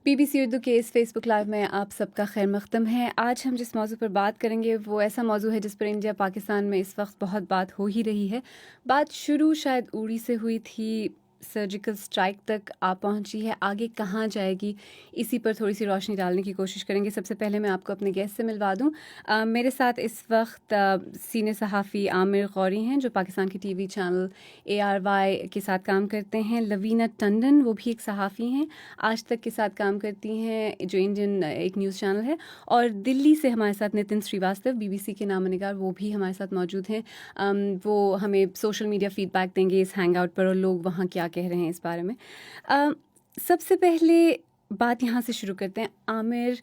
BBC Urdu के इस Facebook live में आप सबका खैर मक़दम है। आज हम जिस मौजू पर बात करेंगे वो ऐसा मौजू है जिस पर इंडिया पाकिस्तान में इस वक्त बहुत बात हो ही रही है। बात शुरू शायद उड़ी से हुई थी, सर्जिकल स्ट्राइक तक आ पहुंची है, आगे कहाँ जाएगी इसी पर थोड़ी सी रोशनी डालने की कोशिश करेंगे। सबसे पहले मैं आपको अपने गेस्ट से मिलवा दूं। मेरे साथ इस वक्त सीनियर सहाफ़ी आमिर गौरी हैं जो पाकिस्तान के टीवी चैनल ARY के साथ काम करते हैं। लवीना टंडन वो भी एक सहाफ़ी हैं, आज तक के साथ काम करती हैं जो इंडियन एक न्यूज़ चैनल है। और दिल्ली से हमारे साथ नितिन श्रीवास्तव BBC के नामनिगार, वो भी हमारे साथ मौजूद हैं। वो हमें सोशल मीडिया फ़ीडबैक देंगे इस हैंग आउट पर और लोग वहाँ क्या कह रहे हैं इस बारे में। सबसे पहले बात यहाँ से शुरू करते हैं। आमिर,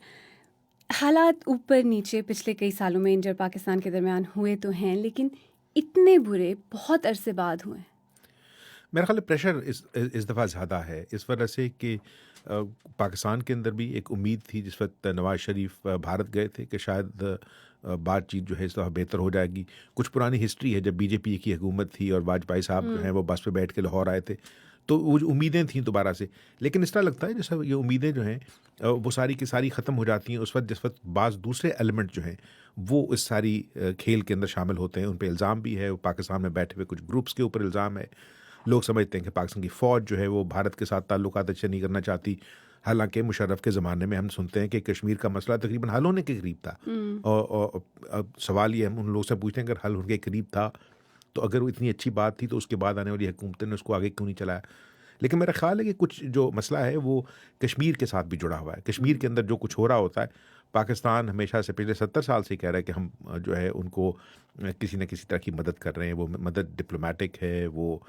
हालात ऊपर नीचे पिछले कई सालों में इंडिया और पाकिस्तान के दरमियान हुए तो हैं, लेकिन इतने बुरे बहुत अरसे बाद हुए हैं। मेरा ख्याल प्रेशर इस दफ़ा ज़्यादा है इस वजह से कि पाकिस्तान के अंदर भी एक उम्मीद थी जिस वक्त नवाज़ शरीफ भारत गए थे कि शायद बातचीत जो है इस दफ़ा बेहतर हो जाएगी। कुछ पुरानी हिस्ट्री है, जब BJP की हुकूमत थी और वाजपेयी साहब जो हैं वो बस पे बैठ के लाहौर आए थे, तो वो जो उम्मीदें थीं दोबारा से, लेकिन इस तरह लगता है जैसे ये उम्मीदें जो हैं वो सारी की सारी ख़त्म हो जाती हैं उस वक्त जिस वक्त बाज़ दूसरे एलिमेंट जो हैं वो इस सारी खेल के अंदर शामिल होते हैं। उन पर इल्ज़ाम भी है, पाकिस्तान में बैठे हुए कुछ ग्रुप्स के ऊपर इल्ज़ाम है। लोग समझते हैं कि पाकिस्तान की फ़ौज जो है वो भारत के साथ ताल्लुकात अच्छे नहीं करना चाहती। हालांकि मुशर्रफ के ज़माने में हम सुनते हैं कि कश्मीर का मसला तकरीबन हल होने के करीब था। और सवाल ये हम उन लोगों से पूछते हैं, अगर हल होने के करीब था तो अगर वो इतनी अच्छी बात थी तो उसके बाद आने वाली हुकूमतें ने उसको आगे क्यों नहीं चलाया। लेकिन मेरा ख्याल है कि कुछ जो मसला है वो कश्मीर के साथ भी जुड़ा हुआ है। कश्मीर के अंदर जो कुछ हो रहा होता है, पाकिस्तान हमेशा से पिछले 70 साल से कह रहा है कि हम जो है उनको किसी न किसी तरह की मदद कर रहे हैं। वो मदद डिप्लोमेटिक है, वो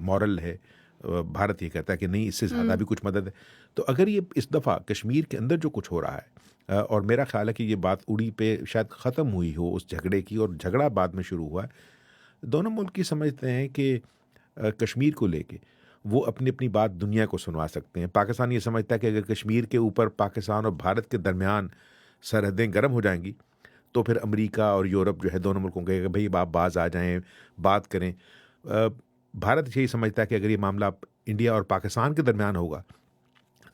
मॉरल है। भारत ये कहता है कि नहीं, इससे ज़्यादा भी कुछ मदद है। तो अगर ये इस दफ़ा कश्मीर के अंदर जो कुछ हो रहा है, और मेरा ख्याल है कि ये बात उड़ी पे शायद ख़त्म हुई हो उस झगड़े की, और झगड़ा बाद में शुरू हुआ है। दोनों मुल्क ये समझते हैं कि कश्मीर को लेके वो अपनी अपनी बात दुनिया को सुनवा सकते हैं। पाकिस्तान ये समझता है कि अगर कश्मीर के ऊपर पाकिस्तान और भारत के दरमियान सरहदें गर्म हो जाएंगी तो फिर अमेरिका और यूरोप जो है दोनों मुल्कों को कहेगा भाई आप बाज आ जाएं, बात करें। भारत यही समझता है कि अगर ये मामला इंडिया और पाकिस्तान के दरमियान होगा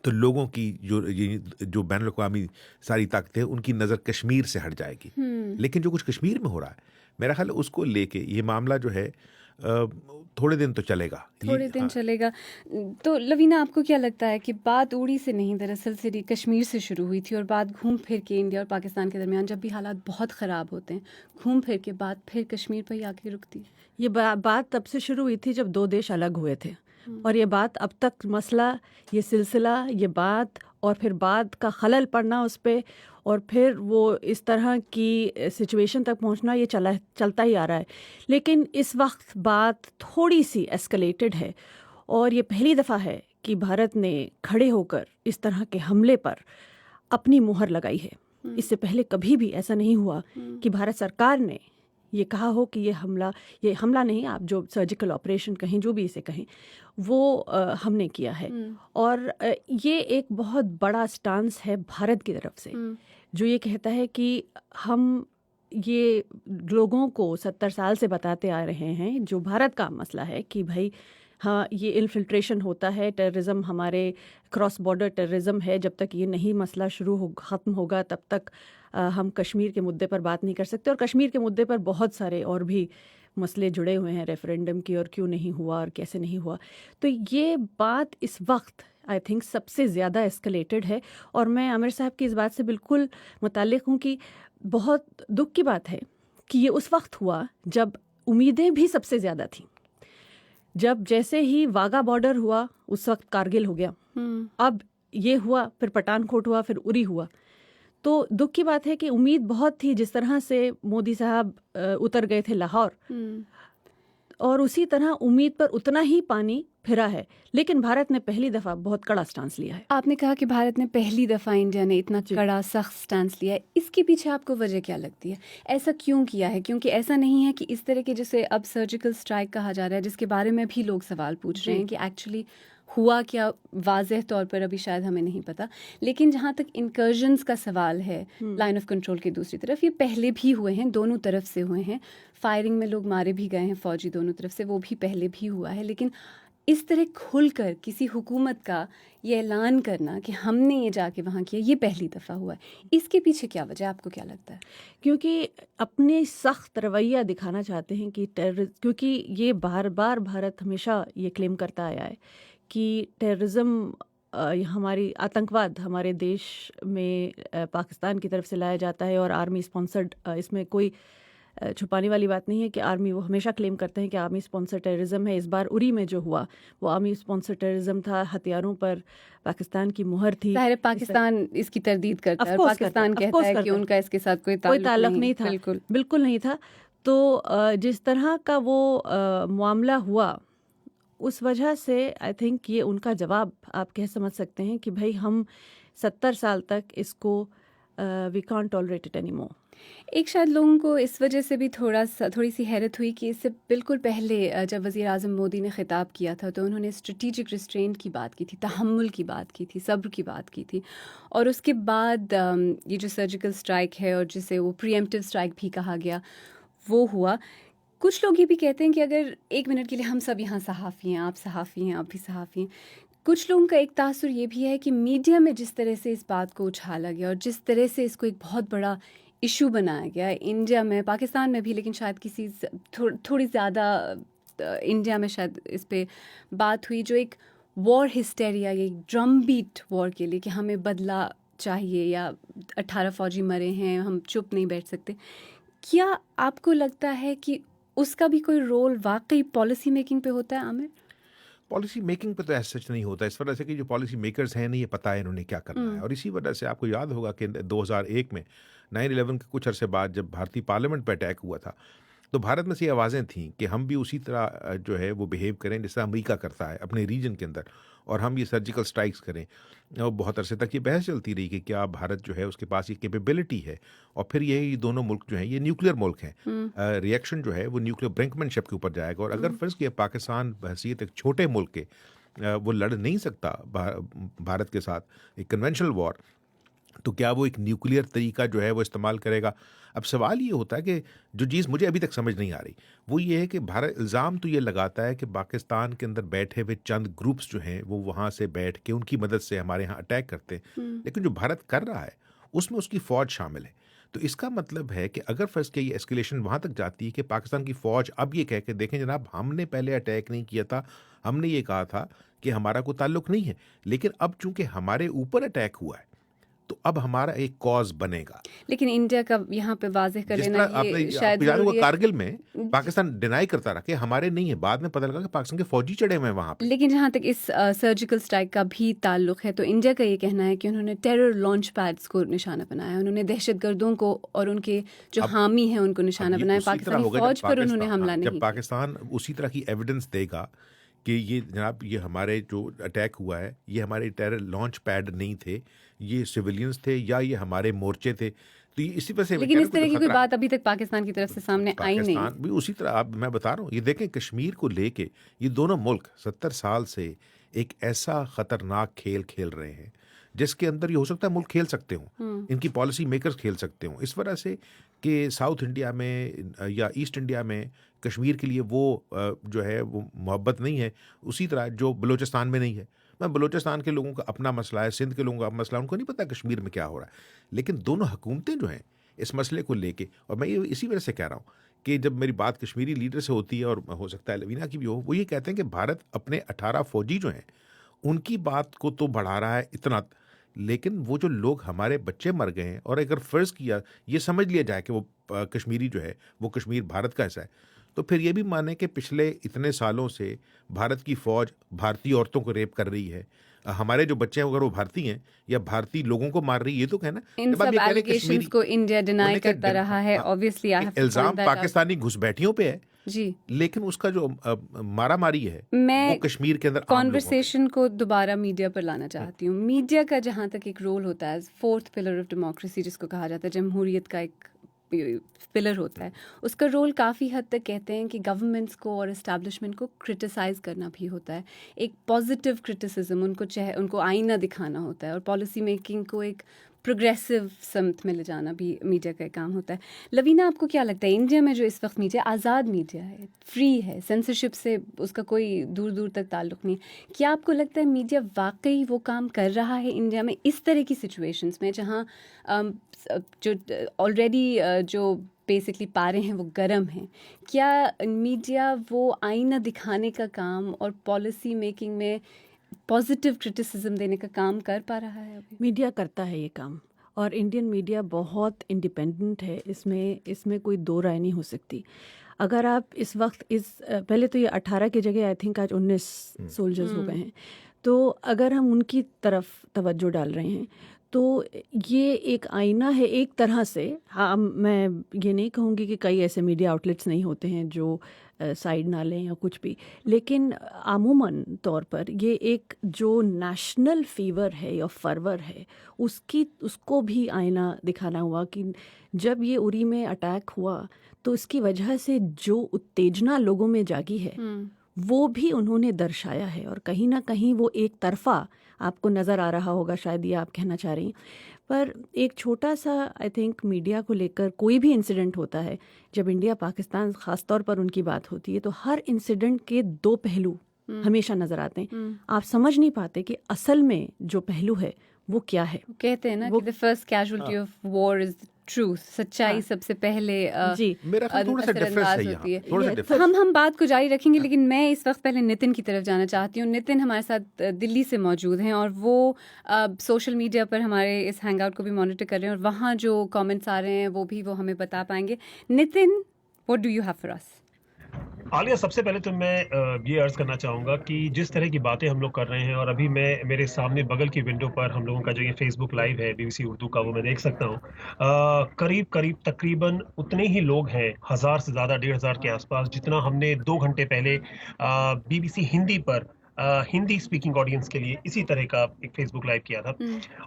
तो लोगों की जो बैनुल-अक़वामी सारी ताकतें हैं उनकी नज़र कश्मीर से हट जाएगी। लेकिन जो कुछ कश्मीर में हो रहा है, मेरा ख्याल उसको लेके ये मामला जो है थोड़े दिन तो चलेगा। थोड़े दिन चलेगा। तो लवीना, आपको क्या लगता है कि बात उड़ी से नहीं, दरअसल से कश्मीर से शुरू हुई थी और बात घूम फिर के इंडिया और पाकिस्तान के दरमियान जब भी हालात बहुत ख़राब होते हैं, घूम फिर के बात फिर कश्मीर पर ही आके रुकती है? ये बात तब से शुरू हुई थी जब दो देश अलग हुए थे, और ये बात अब तक मसला, ये सिलसिला, ये बात और फिर बात का खलल पड़ना उस पर, और फिर वो इस तरह की सिचुएशन तक पहुंचना, ये चलता ही आ रहा है। लेकिन इस वक्त बात थोड़ी सी एस्केलेटेड है और ये पहली दफ़ा है कि भारत ने खड़े होकर इस तरह के हमले पर अपनी मुहर लगाई है। इससे पहले कभी भी ऐसा नहीं हुआ कि भारत सरकार ने ये कहा हो कि ये हमला नहीं, आप जो सर्जिकल ऑपरेशन कहें, जो भी इसे कहें, वो हमने किया है। और ये एक बहुत बड़ा स्टांस है भारत की तरफ से, जो ये कहता है कि हम ये लोगों को 70 साल से बताते आ रहे हैं, जो भारत का मसला है कि भाई हाँ, ये इन्फिल्ट्रेशन होता है, टेररिज्म, हमारे क्रॉस बॉर्डर टेररिज्म है, जब तक ये नहीं मसला ख़त्म होगा तब तक हम कश्मीर के मुद्दे पर बात नहीं कर सकते। और कश्मीर के मुद्दे पर बहुत सारे और भी मसले जुड़े हुए हैं, रेफरेंडम की, और क्यों नहीं हुआ और कैसे नहीं हुआ। तो ये बात इस वक्त आई थिंक सबसे ज़्यादा एस्केलेटेड है। और मैं आमिर साहब की इस बात से बिल्कुल मुताल्लिक़ हूँ कि बहुत दुख की बात है कि ये उस वक्त हुआ जब उम्मीदें भी सबसे ज़्यादा थीं। जब जैसे ही वाघा बॉर्डर हुआ उस वक्त कारगिल हो गया, अब ये हुआ, फिर पठानकोट हुआ, फिर उरी हुआ। तो दुख की बात है कि उम्मीद बहुत थी, जिस तरह से मोदी साहब उतर गए थे लाहौर, और उसी तरह उम्मीद पर उतना ही पानी फिरा है। लेकिन भारत ने पहली दफ़ा बहुत कड़ा स्टांस लिया है। आपने कहा कि भारत ने पहली दफ़ा, इंडिया ने इतना कड़ा सख्त स्टांस लिया है, इसके पीछे आपको वजह क्या लगती है? ऐसा क्यों किया है? क्योंकि ऐसा नहीं है कि इस तरह के, जैसे अब सर्जिकल स्ट्राइक कहा जा रहा है, जिसके बारे में भी लोग सवाल पूछ रहे हैं कि एक्चुअली हुआ क्या, वाज़ेह तौर पर अभी शायद हमें नहीं पता। लेकिन जहाँ तक इंकर्जन्स का सवाल है लाइन ऑफ कंट्रोल की दूसरी तरफ, ये पहले भी हुए हैं, दोनों तरफ से हुए हैं। फायरिंग में लोग मारे भी गए हैं, फौजी दोनों तरफ से, वो भी पहले भी हुआ है। लेकिन इस तरह खुलकर किसी हुकूमत का ये ऐलान करना कि हमने ये जाके वहाँ किया, ये पहली दफ़ा हुआ है। इसके पीछे क्या वजह है, आपको क्या लगता है? क्योंकि अपने सख्त रवैया दिखाना चाहते हैं कि क्योंकि ये बार बार भारत हमेशा ये क्लेम करता आया है कि टेररिज्म हमारी आतंकवाद हमारे देश में पाकिस्तान की तरफ से लाया जाता है और आर्मी स्पॉन्सर्ड, इसमें कोई छुपाने वाली बात नहीं है कि आर्मी, वो हमेशा क्लेम करते हैं कि आर्मी स्पॉन्सर टेररिज्म है। इस बार उरी में जो हुआ वो आर्मी स्पॉन्सर टेररिज्म था, हथियारों पर पाकिस्तान की मुहर थी। ज़ाहिर है पाकिस्तान इसकी तरदीद करता है और पाकिस्तान कहता है कि उनका इसके साथ कोई ताल्लुक नहीं था, बिल्कुल नहीं था। तो जिस तरह का वो मामला हुआ, उस वजह से आई थिंक ये उनका जवाब आप कह समझ सकते हैं कि भाई हम 70 साल तक इसको we can't tolerate it anymore. एक शायद लोगों को इस वजह से भी थोड़ी सी हैरत हुई कि इससे बिल्कुल पहले जब वज़ीर आज़म मोदी ने ख़िताब किया था तो उन्होंने स्ट्रेटेजिक रिस्ट्रेंट की बात की थी, तहम्मुल की बात की थी, सब्र की बात की थी। और उसके बाद ये जो सर्जिकल स्ट्राइक है और जिसे वो प्रीएम्प्टिव स्ट्राइक भी कहा गया, वो हुआ। कुछ लोग ये भी कहते हैं कि अगर एक मिनट के लिए हम सब यहाँ सहाफ़ी हैं, आप सहाफ़ी हैं, आप भी सहाफ़ी हैं, कुछ लोगों का एक तासुर ये भी है कि मीडिया में जिस तरह से इस बात को उछाला गया और जिस तरह से इसको एक बहुत बड़ा इशू बनाया गया, इंडिया में, पाकिस्तान में भी, लेकिन शायद किसी थोड़ी ज़्यादा इंडिया में शायद इस पे बात हुई, जो एक वॉर हिस्टेरिया, ये ड्रम बीट वॉर के लिए कि हमें बदला चाहिए या 18 फ़ौजी मरे हैं, हम चुप नहीं बैठ सकते। क्या आपको लगता है कि उसका भी कोई रोल वाकई पॉलिसी मेकिंग पे होता है, आमिर? पॉलिसी मेकिंग पे तो ऐसा सच नहीं होता, इस वजह से कि जो पॉलिसी मेकर्स हैं नहीं, ये पता है इन्होंने क्या करना है। और इसी वजह से आपको याद होगा कि 2001 में 9/11 के कुछ अरसे बाद जब भारतीय पार्लियामेंट पर अटैक हुआ था, तो भारत में से ये आवाज़ें थीं कि हम भी उसी तरह जो है वो बिहेव करें जैसे अमेरिका करता है अपने रीजन के अंदर, और हम ये सर्जिकल स्ट्राइक्स करें। और बहुत अरसे तक ये बहस चलती रही कि क्या भारत जो है उसके पास ये कैपेबिलिटी है। और फिर ये दोनों मुल्क जो हैं ये न्यूक्लियर मुल्क हैं, रिएक्शन जो है वो न्यूक्लियर ब्रिंकमैनशिप के ऊपर जाएगा। और अगर फर्ज किया पाकिस्तान बहसीत एक छोटे मुल्क के वो लड़ नहीं सकता भारत के साथ एक कन्वेंशनल वॉर, तो क्या वो एक न्यूक्लियर तरीका जो है वो इस्तेमाल करेगा। अब सवाल ये होता है कि जो चीज़ मुझे अभी तक समझ नहीं आ रही वो ये है कि भारत इल्ज़ाम तो ये लगाता है कि पाकिस्तान के अंदर बैठे हुए चंद ग्रुप्स जो हैं वो वहाँ से बैठ के उनकी मदद से हमारे यहाँ अटैक करते हैं, लेकिन जो भारत कर रहा है उसमें उसकी फ़ौज शामिल है। तो इसका मतलब है कि अगर फर्स्ट के ये एस्केलेशन वहाँ तक जाती है कि पाकिस्तान की फ़ौज अब ये कह के देखें जनाब हमने पहले अटैक नहीं किया था, हमने ये कहा था कि हमारा कोई ताल्लुक नहीं है, लेकिन अब चूंकि हमारे ऊपर अटैक हुआ है तो अब हमारा एक कॉज बनेगा। लेकिन इंडिया का यहाँ पे वाज़ेह कर लेना ये शायद आपको याद होगा ज़रूरी है। कारगिल में पाकिस्तान डिनाई करता रहा कि हमारे नहीं है, बाद में पता लगा कि पाकिस्तान के फौजी चढ़े हुए हैं वहाँ पे। लेकिन जहाँ तक इस सर्जिकल स्ट्राइक का भी ताल्लुक है तो इंडिया का ये कहना है कि उन्होंने टेरर लॉन्च पैड्स को निशाना बनाया, उन्होंने दहशतगर्दों को और उनके जो हामी हैं उनको निशाना बनाया, पाकिस्तानी फौज पर उन्होंने हमला नहीं जब पाकिस्तान उसी तरह की एविडेंस देगा कि ये जनाब ये हमारे जो अटैक हुआ है ये हमारे टेरर लॉन्च पैड नहीं थे, ये सिविलियंस थे या ये हमारे मोर्चे थे, तो ये इसी वजह से। लेकिन इस तरह की कोई बात अभी तक पाकिस्तान की तरफ से सामने आई नहीं। पाकिस्तान भी उसी तरह, अब मैं बता रहा हूँ, ये देखें कश्मीर को लेके ये दोनों मुल्क 70 साल से एक ऐसा खतरनाक खेल खेल रहे हैं जिसके अंदर ये हो सकता है मुल्क खेल सकते हों, इनकी पॉलिसी मेकर्स खेल सकते हों, इस वजह से कि साउथ इंडिया में या ईस्ट इंडिया में कश्मीर के लिए वो जो है वो मोहब्बत नहीं है, उसी तरह जो बलूचिस्तान में नहीं है। मैं बलूचिस्तान के लोगों का अपना मसला है, सिंध के लोगों का मसला, उनको नहीं पता कश्मीर में क्या हो रहा है, लेकिन दोनों हुकूमतें जो हैं इस मसले को लेके, और मैं ये इसी वजह से कह रहा हूँ कि जब मेरी बात कश्मीरी लीडर से होती है और हो सकता है लवीना की भी हो, वो ये कहते हैं कि भारत अपने 18 फौजी जो हैं उनकी बात को तो बढ़ा रहा है इतना, लेकिन वो जो लोग हमारे बच्चे मर गए हैं, और अगर फ़र्ज़ किया ये समझ लिया जाए कि वो कश्मीरी जो है वो कश्मीर भारत का हिस्सा है, तो फिर ये भी माने कि पिछले इतने सालों से भारत की फ़ौज भारतीय औरतों को रेप कर रही है, हमारे जो बच्चे हैं अगर वो भारतीय हैं या भारतीय लोगों को मार रही है, ये तो कहना। इन सब एलिगेशंस को इंडिया डिनाई करता रहा है, ऑब्वियसली इल्ज़ाम पाकिस्तानी घुसपैठियों पे है जी, लेकिन उसका जो मारा मारी है मैं वो कश्मीर के अंदर कॉन्वर्सेशन को दोबारा मीडिया पर लाना चाहती हूँ। मीडिया का जहाँ तक एक रोल होता है, फोर्थ पिलर ऑफ डेमोक्रेसी जिसको कहा जाता है, जमहूरियत का एक पिलर होता है, उसका रोल काफ़ी हद तक कहते हैं कि गवर्नमेंट्स को और इस्टेब्लिशमेंट को क्रिटिसाइज़ करना भी होता है, एक पॉजिटिव क्रिटिसिज्म, उनको आईना दिखाना होता है, और पॉलिसी मेकिंग को एक प्रोग्रेसिव समत में ले जाना भी मीडिया का काम होता है। लवीना, आपको क्या लगता है इंडिया में जो इस वक्त मीडिया आज़ाद मीडिया है, फ्री है, सेंसरशिप से उसका कोई दूर दूर तक ताल्लुक़ नहीं, क्या आपको लगता है मीडिया वाकई वो काम कर रहा है इंडिया में इस तरह की सिचुएशंस में जहाँ जो ऑलरेडी जो बेसिकली पारे हैं वो गर्म हैं? क्या मीडिया वो आईना दिखाने का काम और पॉलिसी मेकिंग में पॉजिटिव क्रिटिसिज्म देने का काम कर पा रहा है अभी? मीडिया करता है ये काम, और इंडियन मीडिया बहुत इंडिपेंडेंट है, इसमें कोई दो राय नहीं हो सकती। अगर आप इस वक्त पहले तो ये 18 की जगह आई थिंक आज 19 सोल्जर्स हो गए हैं, तो अगर हम उनकी तरफ तवज्जो डाल रहे हैं तो ये एक आईना है एक तरह से। हाँ, मैं ये नहीं कहूँगी कि कई ऐसे मीडिया आउटलेट्स नहीं होते हैं जो साइड ना लें या कुछ भी, लेकिन आमूमन तौर पर ये एक जो नेशनल फीवर है या फरवर है उसको भी आईना दिखाना हुआ कि जब ये उरी में अटैक हुआ तो इसकी वजह से जो उत्तेजना लोगों में जागी है वो भी उन्होंने दर्शाया है, और कहीं ना कहीं वो एक तरफा आपको नज़र आ रहा होगा, शायद ये आप कहना चाह रही हैं। पर एक छोटा सा आई थिंक मीडिया को लेकर कोई भी इंसिडेंट होता है, जब इंडिया पाकिस्तान ख़ास तौर पर उनकी बात होती है तो हर इंसिडेंट के दो पहलू हमेशा नज़र आते हैं। आप समझ नहीं पाते कि असल में जो पहलू है वो क्या है। कहते हैं ना कि the first casualty of war is truth, सच्चाई सबसे पहले जी मेरा ख्याल थोड़ा सा डिफरेंस है यहाँ, थोड़ा सा तो डिफरेंस। हम बात को जारी रखेंगे, लेकिन मैं इस वक्त पहले नितिन की तरफ जाना चाहती हूँ। नितिन हमारे साथ दिल्ली से मौजूद हैं और वो सोशल मीडिया पर हमारे इस हैंगआउट को भी मॉनिटर कर रहे हैं और वहाँ जो कमेंट्स आ रहे हैं वो हमें बता पाएंगे। Nitin, what do you have for us? Alia, सबसे पहले तो मैं ये अर्ज करना चाहूँगा कि जिस तरह की बातें हम लोग कर रहे हैं, और अभी मेरे सामने बगल की विंडो पर हम लोगों का जो ये फेसबुक लाइव है BBC उर्दू का, वो मैं देख सकता हूँ। करीब तकरीबन उतने ही लोग हैं, 1000 से ज़्यादा, 1500 के आसपास, जितना हमने 2 घंटे पहले BBC हिंदी पर हिंदी स्पीकिंग ऑडियंस के लिए इसी तरह का एक फेसबुक लाइव किया था।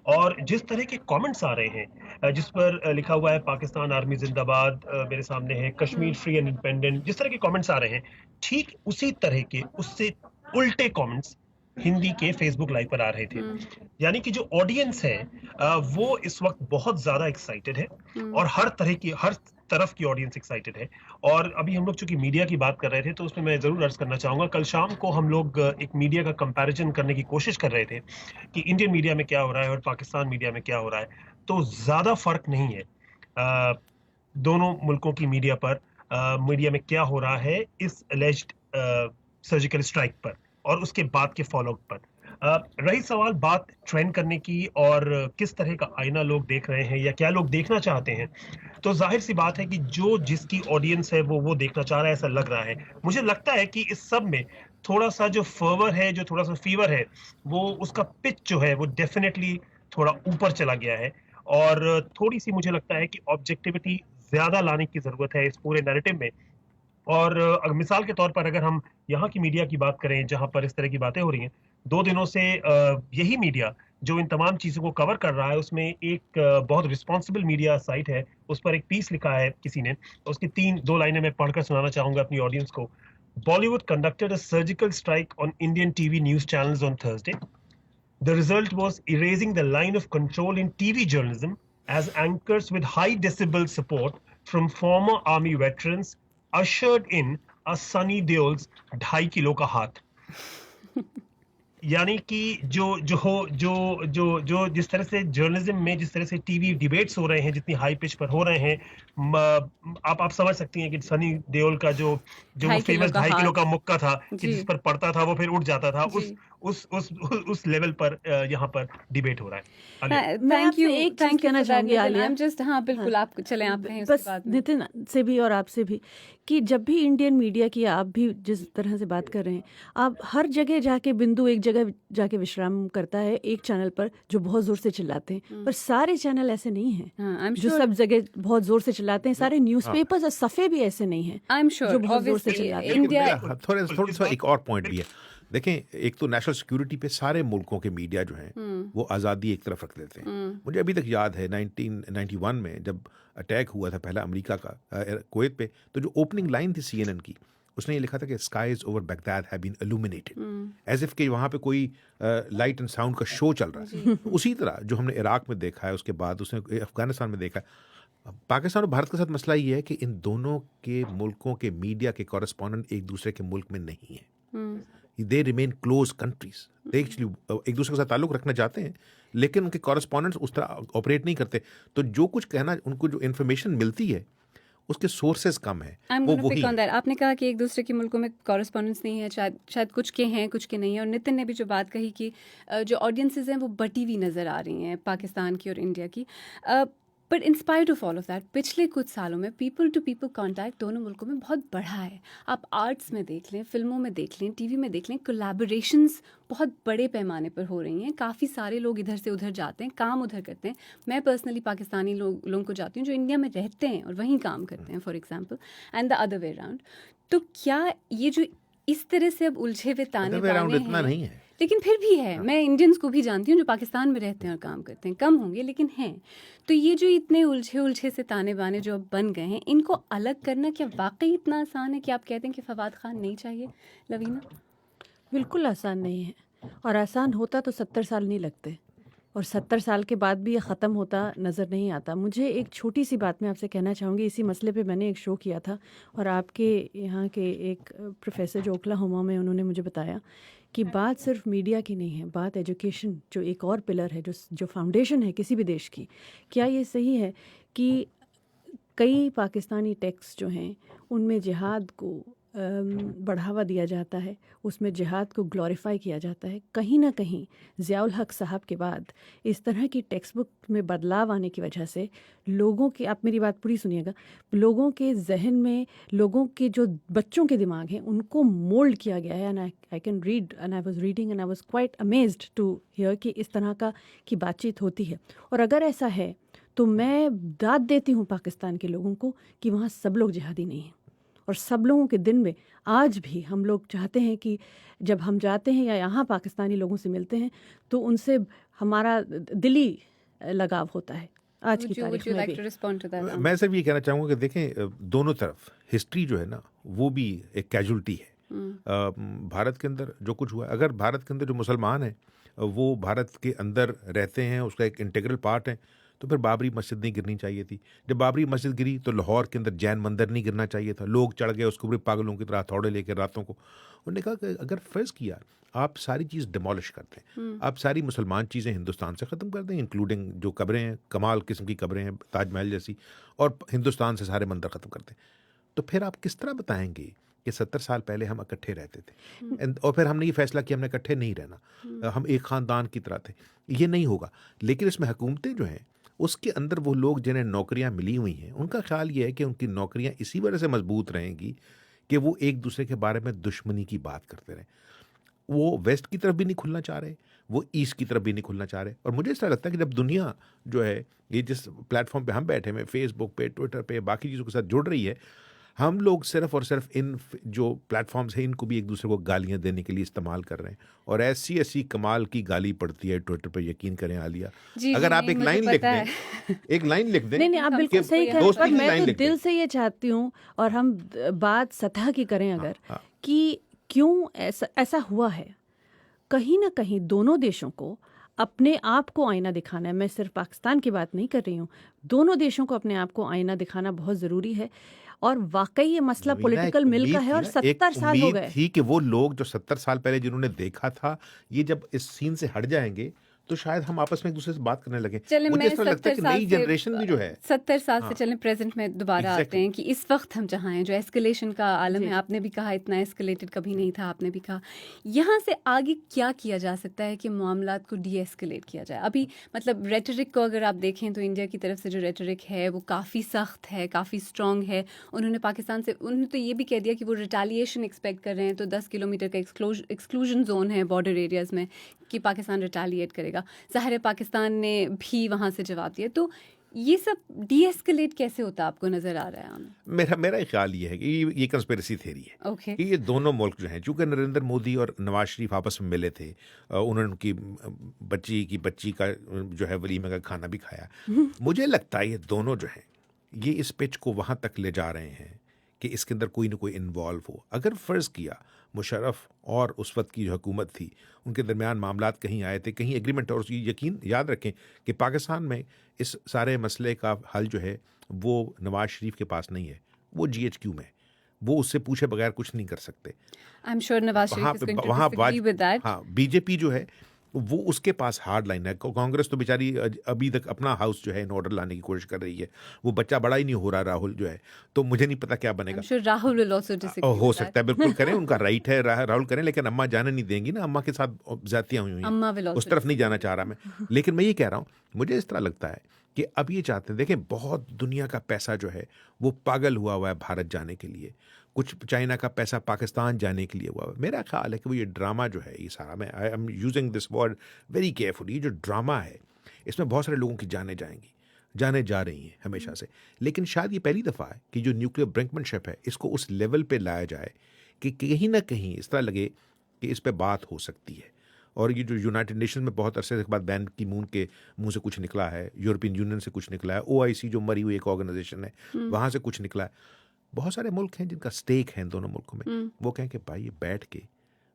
और जिस तरह के कमेंट्स आ रहे हैं जिस पर लिखा हुआ है पाकिस्तान आर्मी जिंदाबाद, मेरे सामने है कश्मीर फ्री एंड इंडिपेंडेंट, जिस तरह के कमेंट्स आ रहे हैं, ठीक उसी तरह के उससे उल्टे कमेंट्स हिंदी के फेसबुक लाइव पर आ रहे थे। यानी कि जो ऑडियंस है वो इस वक्त बहुत ज्यादा एक्साइटेड है, और हर तरफ की ऑडियंस एक्साइटेड है। और अभी हम लोग चूंकि मीडिया की बात कर रहे थे तो उसमें मैं जरूर अर्ज करना चाहूंगा, कल शाम को हम लोग एक मीडिया का कंपैरिजन करने की कोशिश कर रहे थे कि इंडियन मीडिया में क्या हो रहा है और पाकिस्तान मीडिया में क्या हो रहा है, तो ज्यादा फर्क नहीं है दोनों मुल्कों की मीडिया पर। मीडिया में क्या हो रहा है इस एलिज्ड सर्जिकल स्ट्राइक पर और उसके बाद के फॉलोअप पर। रही सवाल बात ट्रेंड करने की और किस तरह का आईना लोग देख रहे हैं या क्या लोग देखना चाहते हैं, तो जाहिर सी बात है कि जो जिसकी ऑडियंस है वो देखना चाह रहा है, ऐसा लग रहा है। मुझे लगता है कि इस सब में थोड़ा सा जो फर्वर है, जो थोड़ा सा फीवर है, वो उसका पिच जो है वो डेफिनेटली थोड़ा ऊपर चला गया है, और थोड़ी सी मुझे लगता है कि ऑब्जेक्टिविटी ज्यादा लाने की जरूरत है इस पूरे नैरेटिव में। और मिसाल के तौर पर अगर हम यहाँ की मीडिया की बात करें जहां पर इस तरह की बातें हो रही हैं, 2 दिनों से यही मीडिया जो इन तमाम चीजों को कवर कर रहा है, उसमें एक बहुत रिस्पॉन्सिबल मीडिया साइट है, उस पर एक पीस लिखा है किसी ने, उसकी 2 लाइनें मैं पढ़कर सुनाना चाहूंगा अपनी ऑडियंस को। Bollywood conducted a surgical strike on Indian TV news channels on Thursday. The result was erasing the line of control in TV journalism as anchors with high decibel support from former army veterans ushered in a Sunny Deol's 2.5 kilo का हाथ। यानी कि जो जिस तरह से journalism में जिस तरह से टीवी डिबेट्स हो रहे हैं, जितनी हाई पिच पर हो रहे हैं, आप समझ सकती हैं कि सनी देओल का जो फेमस 2.5 किलो का मुक्का था कि जिस पर पड़ता था वो फिर उठ जाता था, उस लेवल पर यहाँ पर डिबेट हो रहा है। थैंक यू कहना चाहूंगी आलिया, जस्ट हाँ बिल्कुल, आप चलें, आप कहें उसके बस बाद में। नितिन से भी और आपसे भी कि जब भी इंडियन मीडिया की आप भी जिस तरह से बात कर रहे हैं, आप हर जगह जाके बिंदु एक जगह जाके विश्राम करता है एक चैनल पर जो बहुत जोर से चिल्लाते हैं, पर सारे चैनल ऐसे नहीं हैं जो सब जगह बहुत जोर से चिल्लाते हैं। सारे न्यूज़पेपर्स और सफ़े भी ऐसे नहीं हैं आई एम श्योर जो बहुत जोर से चिल्लाते हैं। इंडिया थोड़ा सा एक और पॉइंट भी है। देखें, एक तो नेशनल सिक्योरिटी पे सारे मुल्कों के मीडिया जो हैं वो आज़ादी एक तरफ रख देते हैं। मुझे अभी तक याद है 1991 में जब अटैक हुआ था पहला अमेरिका का कुवैत पे, तो जो ओपनिंग लाइन थी CNN की, उसने ये लिखा था कि skies over Baghdad have been illuminated, as if कि वहाँ पे कोई लाइट एंड साउंड का शो चल रहा है। तो उसी तरह जो हमने इराक में देखा है, उसके बाद उसने अफगानिस्तान में देखा है। पाकिस्तान और भारत के साथ मसला ये है कि इन दोनों के मुल्कों के मीडिया के कॉरेस्पॉन्डेंट एक दूसरे के मुल्क में नहीं है। They remain close countries, they actually एक दूसरे के साथ ताल्लुक रखना चाहते हैं, लेकिन उनके कॉरेस्पॉन्डेंट्स उस तरह ऑपरेट नहीं करते। तो जो कुछ कहना, उनको जो इन्फॉर्मेशन मिलती है उसके सोर्सेज कम है, वो वही है। आपने कहा कि एक दूसरे के मुल्कों में कॉरेस्पॉन्डेंस नहीं है, शायद कुछ के हैं, कुछ के नहीं है। और नितिन ने भी जो बात कही कि जो ऑडियंसेस हैं वो बटी हुई नज़र आ रही हैं पाकिस्तान की और इंडिया की। But inspired of all of that, पिछले कुछ सालों में पीपल टू पीपल कॉन्टैक्ट दोनों मुल्कों में बहुत बढ़ा है। आप आर्ट्स में देख लें, फिल्मों में देख लें, टीवी में देख लें, कोलैबोरेशंस बहुत बड़े पैमाने पर हो रही हैं। काफ़ी सारे लोग इधर से उधर जाते हैं, काम उधर करते हैं। मैं पर्सनली पाकिस्तानी लोगों को जाती हूँ जो इंडिया में रहते हैं और वहीं काम करते हैं, for example, and the other way around. तो क्या ये जो इस तरह से अब उलझे हुए ताने बाने इतना हैं, नहीं है, लेकिन फिर भी है। मैं इंडियंस को भी जानती हूँ जो पाकिस्तान में रहते हैं और काम करते हैं, कम होंगे लेकिन हैं। तो ये जो इतने उलझे से ताने बाने जो अब बन गए हैं, इनको अलग करना क्या वाकई इतना आसान है कि आप कहते हैं कि फवाद खान नहीं चाहिए? लवीना? बिल्कुल आसान नहीं है, और आसान होता तो 70 साल नहीं लगते, और 70 साल के बाद भी ये ख़त्म होता नज़र नहीं आता। मुझे एक छोटी सी बात मैं आपसे कहना चाहूँगी। इसी मसले पे मैंने एक शो किया था, और आपके यहाँ के एक प्रोफेसर जो ओक्लाहोमा में, उन्होंने मुझे बताया कि बात सिर्फ मीडिया की नहीं है, बात एजुकेशन जो एक और पिलर है, जो फाउंडेशन है किसी भी देश की। क्या ये सही है कि कई पाकिस्तानी टेक्स्ट जो हैं उनमें जिहाद को बढ़ावा दिया जाता है, उसमें जिहाद को ग्लोरीफाई किया जाता है? कहीं ना कहीं ज़ियाउल हक साहब के बाद इस तरह की टेक्स्ट बुक में बदलाव आने की वजह से लोगों के, आप मेरी बात पूरी सुनिएगा, लोगों के जहन में, लोगों के जो बच्चों के दिमाग हैं उनको मोल्ड किया गया है। And I can read, and I was reading and I was quite amazed to hear कि इस तरह की बातचीत होती है। और अगर ऐसा है तो मैं दाद देती हूँ पाकिस्तान के लोगों को कि वहाँ सब लोग जिहादी नहीं हैं, और सब लोगों के दिन में आज भी हम लोग चाहते हैं कि जब हम जाते हैं या यहाँ पाकिस्तानी लोगों से मिलते हैं तो उनसे हमारा दिली लगाव होता है। आज की तारीख में भी मैं सिर्फ ये कहना चाहूँगा कि देखें, दोनों तरफ हिस्ट्री जो है ना, वो भी एक कैजुअलिटी है। भारत के अंदर जो कुछ हुआ, अगर भारत के अंदर जो मुसलमान हैं वो भारत के अंदर रहते हैं, उसका एक इंटीग्रल पार्ट है, तो फिर बाबरी मस्जिद नहीं गिरनी चाहिए थी। जब बाबरी मस्जिद गिरी तो लाहौर के अंदर जैन मंदिर नहीं गिरना चाहिए था। लोग चढ़ गए उसके ऊपर पागलों की तरह हथौड़े लेकर रातों को। उन्होंने कहा कि अगर फ़र्ज़ किया आप सारी चीज़ डिमोलिश कर दें, आप सारी मुसलमान चीज़ें हिंदुस्तान से ख़त्म कर दें, इंक्लूडिंग जो कब्रें हैं, कमाल किस्म की कब्रें हैं ताजमहल जैसी, और हिंदुस्तान से सारे मंदिर ख़त्म कर दें, तो फिर आप किस तरह बताएंगे कि 70 साल पहले हम इकट्ठे रहते थे और फिर हमने ये फैसला किया हमने इकट्ठे नहीं रहना, हम एक ख़ानदान की तरह थे? ये नहीं होगा। लेकिन इसमें हुकूमतें जो हैं उसके अंदर वो लोग जिन्हें नौकरियां मिली हुई हैं, उनका ख्याल ये है कि उनकी नौकरियां इसी वजह से मजबूत रहेंगी कि वो एक दूसरे के बारे में दुश्मनी की बात करते रहें। वो वेस्ट की तरफ भी नहीं खुलना चाह रहे, वो ईस्ट की तरफ भी नहीं खुलना चाह रहे। और मुझे ऐसा लगता है कि जब दुनिया जो है ये जिस प्लेटफॉर्म पे हम बैठे हैं, फेसबुक पे, ट्विटर पे, बाकी चीज़ों के साथ जुड़ रही है, हम लोग सिर्फ और सिर्फ इन जो प्लेटफॉर्म्स हैं इनको भी एक दूसरे को गालियां देने के लिए इस्तेमाल कर रहे हैं। और ऐसी ऐसी कमाल की गाली पड़ती है ट्विटर पे, यकीन करें आलिया, अगर आप एक लाइन लिख दें, एक लाइन लिख दें। नहीं, आप बिल्कुल सही कह रहे हैं, पर मैं तो दिल से ये चाहती हूँ, और हम बात सतह की करें अगर, कि क्यों ऐसा हुआ है। कहीं ना कहीं दोनों देशों को अपने आप को आईना दिखाना है। मैं सिर्फ पाकिस्तान की बात नहीं कर रही हूँ, दोनों देशों को अपने आप को आईना दिखाना बहुत ज़रूरी है। और वाकई ये मसला पॉलिटिकल मिल का है, और 70 साल हो गए थी कि वो लोग जो 70 साल पहले जिन्होंने देखा था, ये जब इस सीन से हट जाएंगे तो शायद हम आपस में एक दूसरे से बात करने लगे। मुझे ऐसा लगता है कि नई जनरेशन भी जो है 70 साल से चलें प्रेजेंट में दोबारा आते हैं कि इस वक्त हम जहाँ हैं, जो एस्केलेशन का आलम है, आपने भी कहा इतना एस्केलेटेड कभी नहीं था, आपने भी कहा यहाँ से आगे क्या किया जा सकता है कि मामलात को डी एस्केलेट किया जाए। अभी मतलब रेटरिक को अगर आप देखें तो इंडिया की तरफ से जो रेटरिक है वो काफ़ी सख्त है, काफ़ी स्ट्रॉन्ग है। उन्होंने पाकिस्तान से, उन्होंने तो ये भी कह दिया कि वो रिटालिएशन एक्सपेक्ट कर रहे हैं, तो 10 किलोमीटर का एक्सक्लूजन जोन है बॉर्डर एरियाज़ में कि पाकिस्तान रिटालिएट करेगा। ज़ाहिर पाकिस्तान ने भी वहाँ से जवाब दिया। तो ये सब डी एस्केलेट कैसे होता आपको नज़र आ रहा है? मेरा ख्याल ये है कि ये कंस्पिरेसी थ्योरी है कि ये दोनों मुल्क जो हैं, चूँकि नरेंद्र मोदी और नवाज शरीफ आपस में मिले थे, उन्होंने उनकी बच्ची का जो है वलीमे का खाना भी खाया। मुझे लगता है ये दोनों जो हैं ये इस पिच को वहाँ तक ले जा रहे हैं कि इसके अंदर कोई ना कोई इन्वॉल्व हो। अगर फ़र्ज़ किया मुशर्रफ और उस वक्त की जो हुकूमत थी उनके दरमियान मामलात कहीं आए थे, कहीं एग्रीमेंट, और यकीन याद रखें कि पाकिस्तान में इस सारे मसले का हल जो है वो नवाज शरीफ के पास नहीं है, वो GHQ में है। वो उससे पूछे बगैर कुछ नहीं कर सकते। आई एम श्योर नवाज वहाँ शरीफ इज पे गोइंग टू वहाँ डिसएग्री विद दैट। हाँ, बीजेपी जो है वो उसके पास हार्ड लाइन है। कांग्रेस तो बेचारी अभी तक अपना हाउस जो है इन ऑर्डर लाने की कोशिश कर रही है। वो बच्चा बड़ा ही नहीं हो रहा राहुल जो है, तो मुझे नहीं पता क्या आई बनेगा। Am sure Rahul will also disagree हो सकता है, बिल्कुल करें, उनका राइट है, राहुल करें, लेकिन अम्मा जाने नहीं देंगी ना, अम्मा के साथ ज्यादतियां हुई हैं। अम्मा विल उस आल्सो तरफ नहीं जाना चाह रहा मैं, लेकिन मैं ये कह रहा हूँ, मुझे इस तरह लगता है कि अब ये चाहते हैं, देखें बहुत दुनिया का पैसा जो है वो पागल हुआ है भारत जाने के लिए, कुछ चाइना का पैसा पाकिस्तान जाने के लिए हुआ है। मेरा ख्याल है कि वो ये ड्रामा जो है, ये सारा, मैं I am using this word very carefully, ये जो ड्रामा है इसमें बहुत सारे लोगों की जाने जाएंगी, जाने जा रही हैं हमेशा से, लेकिन शायद ये पहली दफ़ा है कि जो न्यूक्लियर ब्रिंकमैनशिप है इसको उस लेवल पे लाया जाए कि कहीं ना कहीं इस तरह लगे कि इस पे बात हो सकती है। और ये जो यूनाइटेड नेशन में बहुत अरसे के बाद बैन की मून के मुंह से कुछ निकला है, यूरोपियन यूनियन से कुछ निकला है, OIC जो मरी हुई एक ऑर्गेनाइजेशन है वहाँ से कुछ निकला है, बहुत सारे मुल्क हैं जिनका स्टेक है इन दोनों मुल्कों में, वो कहें कि भाई ये बैठ के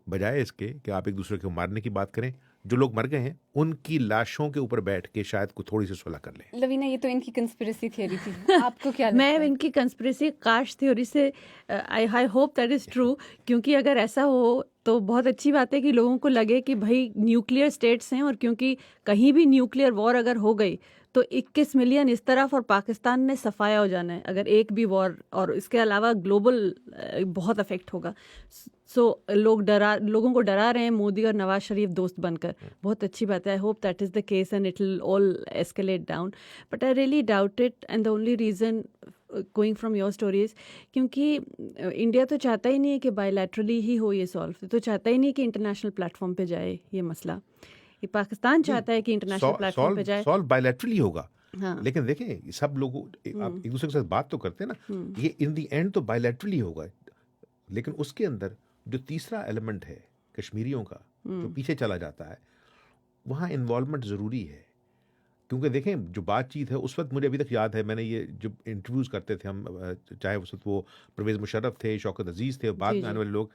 बजाय इसके कि आप एक दूसरे को मारने की बात करें, जो लोग मर गए हैं उनकी लाशों के ऊपर बैठ के शायद को थोड़ी सी सुलह कर लें। लवीना, ये तो इनकी कंस्पिरेसी थियरी थी, आपको क्या लगता मैं है? इनकी कंस्पिरेसी काश थ्योरी से I hope that is true, क्योंकि अगर ऐसा हो तो बहुत अच्छी बात है कि लोगों को लगे कि भाई न्यूक्लियर स्टेट्स हैं, और क्योंकि कहीं भी न्यूक्लियर वॉर अगर हो गई तो 21 मिलियन इस तरफ और पाकिस्तान ने सफाया हो जाना है अगर एक भी वॉर, और इसके अलावा ग्लोबल बहुत अफेक्ट होगा। सो लोगों को डरा रहे हैं मोदी और नवाज शरीफ दोस्त बनकर, बहुत अच्छी बात है। I hope that is the case and it will all escalate down, but I really doubt it, and the only reason going from your stories, क्योंकि इंडिया तो चाहता ही नहीं है कि बायलैटरली ही हो ये सॉल्व, तो चाहता ही नहीं कि इंटरनेशनल प्लेटफॉर्म पे जाए ये मसला। ये पाकिस्तान चाहता है कि इंटरनेशनल प्लेटफॉर्म पे जाए, सॉल्व बायलैटरली होगा। हाँ। लेकिन देखें सब लोगों, आप एक दूसरे के साथ बात तो करते हैं ना, ये इन दी एंड तो बायलैटरली होगा, लेकिन उसके अंदर जो तीसरा एलिमेंट है कश्मीरियों का जो पीछे चला जाता है, वहाँ इन्वॉल्वमेंट ज़रूरी है। क्योंकि देखें जो बातचीत है उस वक्त, मुझे अभी तक याद है, मैंने ये जो इंटरव्यूज़ करते थे हम, चाहे उस वक्त वो परवेज़ मुशर्रफ थे, शौकत अजीज़ थे, बाद में आने वाले लोग,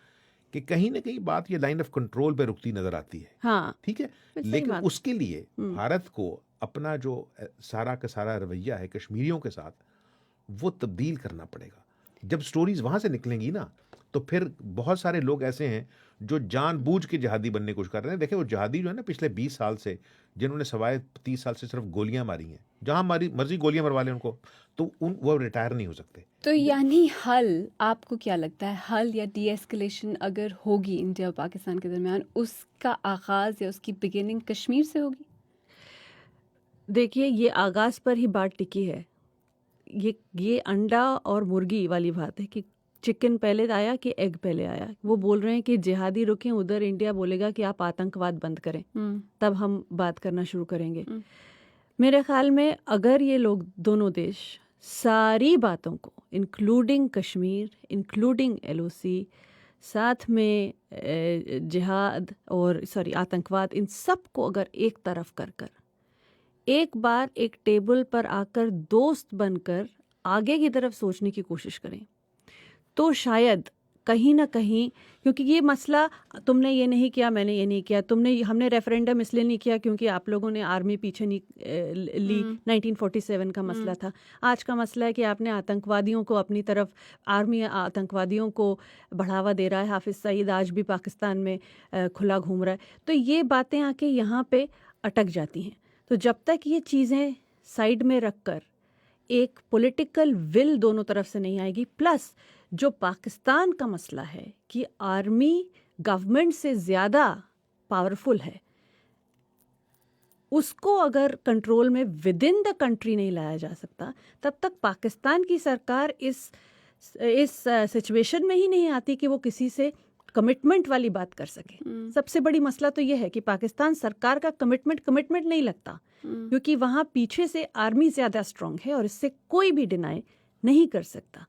कि कहीं ना कहीं बात ये लाइन ऑफ कंट्रोल पे रुकती नजर आती है। हाँ, ठीक है, लेकिन उसके लिए भारत को अपना जो सारा का सारा रवैया है कश्मीरियों के साथ वो तब्दील करना पड़ेगा। जब स्टोरीज वहां से निकलेंगी ना, तो फिर बहुत सारे लोग ऐसे हैं जो जानबूझ के जिहादी बनने की कोशिश कर रहे हैं। देखिए वो जिहादी जो है ना, पिछले 20 साल से जिन्होंने सवाए 30 साल से सिर्फ गोलियां मारी हैं, जहां मर्जी गोलियां मरवा लें उनको, तो वो रिटायर नहीं हो सकते। तो यानी हल, आपको क्या लगता है, हल या डीएस्केलेशन अगर होगी इंडिया और पाकिस्तान के दरमियान, उसका आगाज़ या उसकी बिगिनिंग कश्मीर से होगी? देखिए ये आगाज़ पर ही बात टिकी है। ये अंडा और मुर्गी वाली बात है कि चिकन पहले आया कि एग पहले आया। वो बोल रहे हैं कि जिहादी रुकें, उधर इंडिया बोलेगा कि आप आतंकवाद बंद करें, तब हम बात करना शुरू करेंगे। मेरे ख्याल में अगर ये लोग दोनों देश सारी बातों को, इंक्लूडिंग कश्मीर, इंक्लूडिंग LOC, साथ में जिहाद और आतंकवाद, इन सब को अगर एक तरफ कर एक बार एक टेबल पर आकर दोस्त बनकर आगे की तरफ सोचने की कोशिश करें, तो शायद कहीं ना कहीं, क्योंकि ये मसला तुमने ये नहीं किया, मैंने ये नहीं किया, हमने रेफरेंडम इसलिए नहीं किया क्योंकि आप लोगों ने आर्मी पीछे नहीं ली, 1947 का मसला था। आज का मसला है कि आपने आतंकवादियों को अपनी तरफ, आर्मी आतंकवादियों को बढ़ावा दे रहा है। हाफिज़ सईद आज भी पाकिस्तान में खुला घूम रहा है। तो ये बातें आके यहाँ पे अटक जाती हैं। तो जब तक ये चीज़ें साइड में रखकर एक पॉलिटिकल विल दोनों तरफ से नहीं आएगी, प्लस जो पाकिस्तान का मसला है कि आर्मी गवर्नमेंट से ज़्यादा पावरफुल है, उसको अगर कंट्रोल में विद इन द कंट्री नहीं लाया जा सकता, तब तक पाकिस्तान की सरकार इस सिचुएशन में ही नहीं आती कि वो किसी से कमिटमेंट वाली बात कर सके। सबसे बड़ी मसला तो यह है कि पाकिस्तान सरकार का कमिटमेंट नहीं लगता, क्योंकि वहाँ पीछे से आर्मी ज़्यादा स्ट्रांग है और इससे कोई भी डिनाई नहीं कर सकता।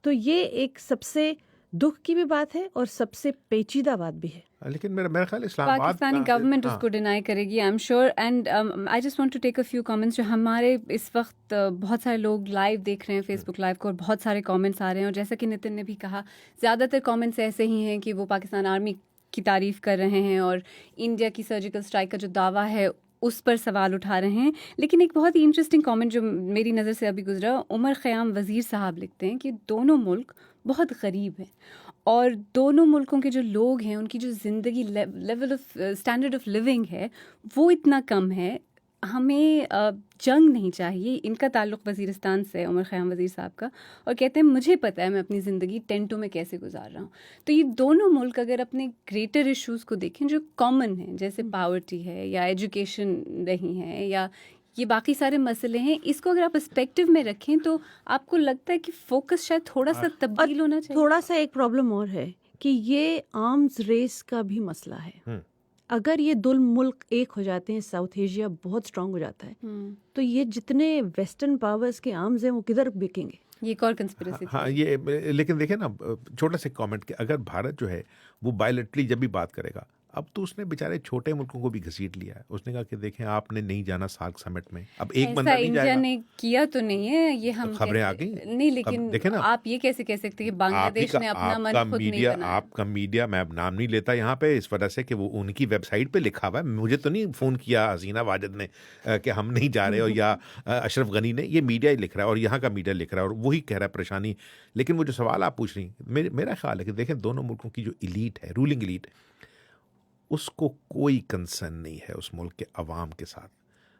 तो ये एक सबसे दुख की भी बात है और सबसे पेचीदा बात भी है। लेकिन मेरा ख्याल इस्लामाबाद पाकिस्तानी गवर्नमेंट हाँ, उसको डिनाई करेगी, I am sure. And I just want to take a few comments जो हमारे इस वक्त बहुत सारे लोग लाइव देख रहे हैं फेसबुक लाइव को, और बहुत सारे कमेंट्स आ रहे हैं। और जैसा कि नितिन ने भी कहा, ज़्यादातर कमेंट्स ऐसे ही हैं कि वो पाकिस्तान आर्मी की तारीफ़ कर रहे हैं और इंडिया की सर्जिकल स्ट्राइक का जो दावा है उस पर सवाल उठा रहे हैं। लेकिन एक बहुत ही इंटरेस्टिंग कमेंट जो मेरी नज़र से अभी गुजरा, उमर ख़याम वज़ीर साहब लिखते हैं कि दोनों मुल्क बहुत गरीब हैं और दोनों मुल्कों के जो लोग हैं उनकी जो ज़िंदगी level of standard of living है वो इतना कम है। हमें जंग नहीं चाहिए। इनका ताल्लुक़ वज़ीरिस्तान से, उमर ख़याम वज़ीर साहब का, और कहते हैं मुझे पता है मैं अपनी ज़िंदगी टेंटों में कैसे गुजार रहा हूँ। तो ये दोनों मुल्क अगर अपने ग्रेटर इश्यूज़ को देखें जो कॉमन हैं, जैसे पावर्टी है या एजुकेशन नहीं है या ये बाकी सारे मसले हैं, इसको अगर आप पर्सपेक्टिव में रखें तो आपको लगता है कि फोकस शायद थोड़ा सा तब्दील होना चाहिए। थोड़ा सा एक प्रॉब्लम और है कि ये आर्म्स रेस का भी मसला है। अगर ये दो मुल्क एक हो जाते हैं, साउथ एशिया बहुत स्ट्रांग हो जाता है, तो ये जितने वेस्टर्न पावर्स के आर्म्स हैं वो किधर बिकेंगे? ये एक और कंस्पिरेसी। हाँ, ये लेकिन देखिए ना, छोटा सा कमेंट कि अगर भारत जो है वो बायलैटरली जब भी बात करेगा, अब तो उसने बेचारे छोटे मुल्कों को भी घसीट लिया है। उसने कहा कि देखें आपने नहीं जाना सार्क समिट में, अब एक बंदा नहीं इंडिया जाएगा। ने किया तो नहीं है, ये हम खबरें आ गई नहीं, लेकिन देखें ना, आप ये कैसे कह सकते हैं कि बांग्लादेश ने अपना मन खुद नहीं बनाया? आपका मीडिया, मैं अब नाम नहीं लेता यहाँ पे इस वजह से कि वो उनकी वेबसाइट पे लिखा हुआ है, मुझे तो नहीं फ़ोन किया हसीना वाजिद ने कि हम नहीं जा रहे, और या अशरफ गनी ने, ये मीडिया ही लिख रहा है और यहाँ का मीडिया लिख रहा है और वही कह रहा है परेशानी। लेकिन वो जो सवाल आप पूछ रही, मेरा ख्याल है कि देखें दोनों मुल्कों की जो इलीट है, रूलिंग इलीट, उसको कोई कंसर्न नहीं है उस मुल्क के अवाम के साथ।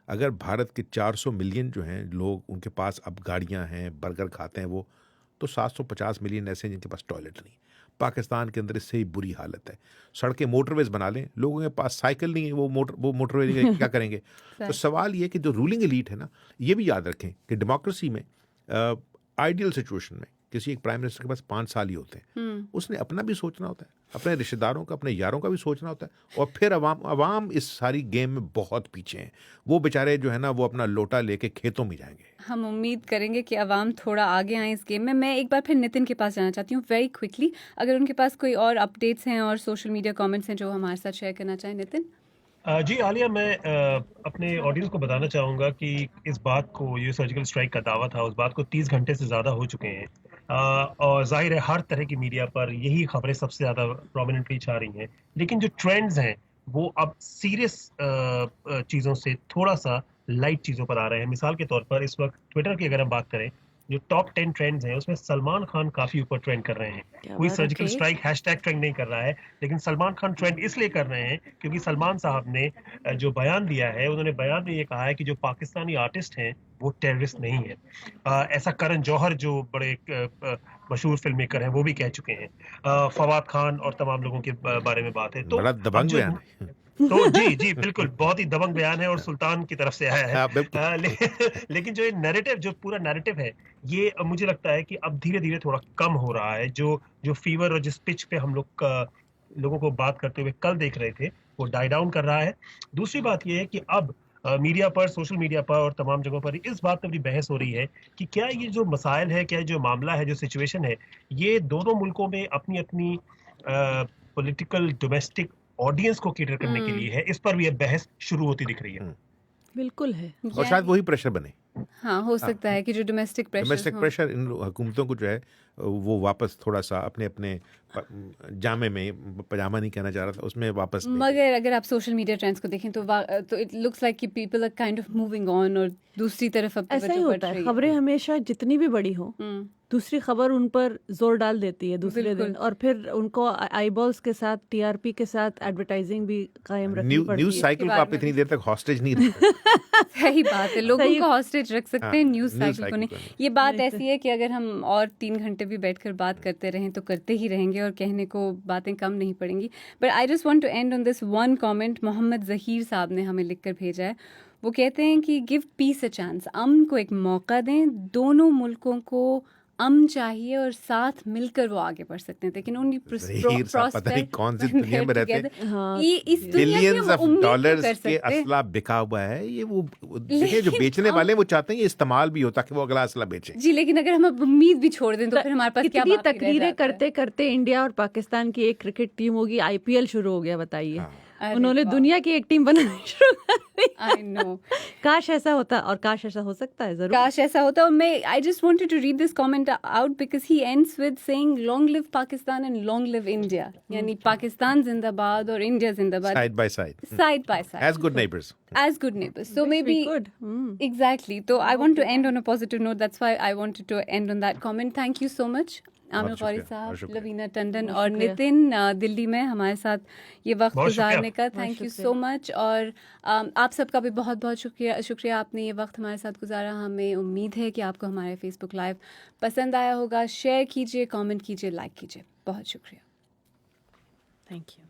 अगर भारत के 400 मिलियन जो हैं लोग, उनके पास अब गाड़ियां हैं, बर्गर खाते हैं वो, तो 750 मिलियन ऐसे हैं जिनके पास टॉयलेट नहीं। पाकिस्तान के अंदर इससे ही बुरी हालत है। सड़कें मोटरवेज बना लें, लोगों के पास साइकिल नहीं है, वो मोटरवे क्या करेंगे? तो सवाल ये कि जो रूलिंग एलीट है ना, ये भी याद रखें कि डेमोक्रेसी में आइडियल सिचुएशन में किसी एक प्राइम मिनिस्टर के पास 5 साल ही होते हैं। उसने अपना भी सोचना होता है, अपने रिश्तेदारों का, अपने यारों का भी सोचना होता है, और फिर अवाम इस सारी गेम में बहुत पीछे हैं। वो बेचारे जो है ना, वो अपना लोटा लेके खेतों में जाएंगे। हम उम्मीद करेंगे कि अवाम थोड़ा आगे आए इस गेम में। मैं एक बार फिर नितिन के पास जाना चाहती हूँ वेरी क्विकली, अगर उनके पास कोई और अपडेट्स हैं और सोशल मीडिया कमेंट्स हैं जो हमारे साथ शेयर करना चाहें। नितिन जी आलिया, मैं अपने ऑडियंस को बताना चाहूँगा कि इस बात को, ये सर्जिकल स्ट्राइक का दावा था, उस बात को 30 घंटे से ज़्यादा हो चुके हैं, और जाहिर है हर तरह की मीडिया पर यही खबरें सबसे ज़्यादा प्रोमिनेंटली छा रही हैं। लेकिन जो ट्रेंड्स हैं वो अब सीरियस चीज़ों से थोड़ा सा लाइट चीज़ों पर आ रहे हैं। मिसाल के तौर पर इस वक्त ट्विटर की अगर हम बात करें, जो टॉप 10 ट्रेंड्स हैं उसमें सलमान खान काफी ऊपर ट्रेंड कर रहे हैं। कोई सर्जिकल स्ट्राइक हैशटैग ट्रेंड नहीं कर रहा है, लेकिन सलमान खान ट्रेंड इसलिए कर रहे हैं क्योंकि सलमान साहब ने जो बयान दिया है, उन्होंने बयान में ये कहा है कि जो पाकिस्तानी आर्टिस्ट हैं वो टेररिस्ट नहीं है। ऐसा करण जौहर जो बड़े मशहूर फिल्म मेकर हैं वो भी कह चुके हैं। फवाद खान और तमाम लोगों के बारे में बात है। तो बड़ा दबंग बयान है। तो जी बिल्कुल, बहुत ही दबंग बयान है और सुल्तान की तरफ से आया है। लेकिन जो ये नैरेटिव, जो पूरा नैरेटिव है, ये मुझे लगता है कि अब धीरे धीरे थोड़ा कम हो रहा है। जो फीवर और जिस पिच पे हम लोगों को बात करते हुए कल देख रहे थे, वो डाई डाउन कर रहा है। दूसरी बात ये है कि अब मीडिया पर, सोशल मीडिया पर और तमाम जगहों पर इस बात पर भी बहस हो रही है कि क्या ये जो मसाइल है, क्या जो मामला है, जो सिचुएशन है, ये दोनों मुल्कों में अपनी अपनी पॉलिटिकल डोमेस्टिक ऑडियंस को कैटर करने के लिए है। इस पर भी अब बहस शुरू होती दिख रही है। बिल्कुल है, और शायद वही प्रेशर बने। हाँ, हो सकता है कि जो डोमेस्टिक प्रेशर इन हुकूमतों को जो है वो वापस थोड़ा सा अपने जामे में, पजामा नहीं कहना चाह रहा था, उसमें वापस। मगर अगर आप सोशल मीडिया ट्रेंड्स को देखें तो इट लुक्स लाइक कि people are kind of moving on, और दूसरी तरफ अब ऐसा ही होता है। खबरें हमेशा जितनी भी बड़ी हो, दूसरी खबर उन पर जोर डाल देती है दूसरे दिन, और फिर उनको आईबॉल्स के साथ, टीआरपी के साथ एडवर्टाइजिंग भी कायम रखनी पड़ती है। न्यूज़ साइकिल को आप इतनी देर तक हॉस्टेज नहीं रखते। सही बात है, लोगों को हॉस्टेज रख सकते हैं, न्यूज़ साइकिल को नहीं। ये बात ऐसी है कि अगर हम और 3 घंटे भी बैठकर बात करते रहें तो करते ही रहेंगे और कहने को बातें कम नहीं पड़ेंगी। But I just want to end on this one comment. Mohammad Zaheer sahab ने हमें लिखकर भेजा है। वो कहते हैं कि गिव पीस अ चांस, अमन को एक मौका दें, दोनों मुल्कों को अमन चाहिए और साथ मिलकर वो आगे बढ़ सकते हैं, लेकिन उनकी ज़हीर साहब पता नहीं कौन सी दुनिया में रहते हैं। हाँ, ये इस दुनिया की बिलियंस हम ऑफ उम्मीद नहीं डॉलर्स कर के सकते। असला बिका हुआ है। ये वो देखिए जो लेकिन बेचने हम- वाले हैं वो चाहते हैं ये इस्तेमाल भी हो ताकि वो अगला असला बेचे। जी, लेकिन अगर हम अब उम्मीद भी छोड़ दें तो फिर हमारे पास क्या इतनी बाकी रह तकरीरें जाता है? करते करते इंडिया और पाकिस्तान की एक क्रिकेट टीम होगी, आईपीएल शुरू हो गया, बताइए। हाँ। अरे उन्होंने वाह। दुनिया की एक टीम बनानी शुरू कर दी। आई नो, काश ऐसा होता, और काश ऐसा हो सकता है जरूर। काश ऐसा होता। और मैं I just wanted to read this comment out because he ends with saying long live Pakistan and long live India, यानी पाकिस्तान जिंदाबाद और इंडिया जिंदाबाद, side by side side by side as good neighbours. as good neighbors. So Wish we maybe could. exactly. So I want to end on a positive note. That's why I wanted to end on that comment. Thank you so much. Aamir बहुत गौरी शुक्रिया, साहब, बहुत शुक्रिया। लवीना टंडन बहुत और शुक्रिया। नितिन दिल्ली में हमारे साथ ये वक्त बहुत गुजारने का, बहुत थैंक यू शुक्रिया। So much. और आप सबका भी बहुत बहुत शुक्रिया आपने ये वक्त हमारे साथ गुजारा। हमें उम्मीद है कि आपको हमारे फेसबुक लाइव पसंद आया होगा। शेयर कीजिए, कमेंट कीजिए, लाइक कीजिए। बहुत शुक्रिया। Thank you.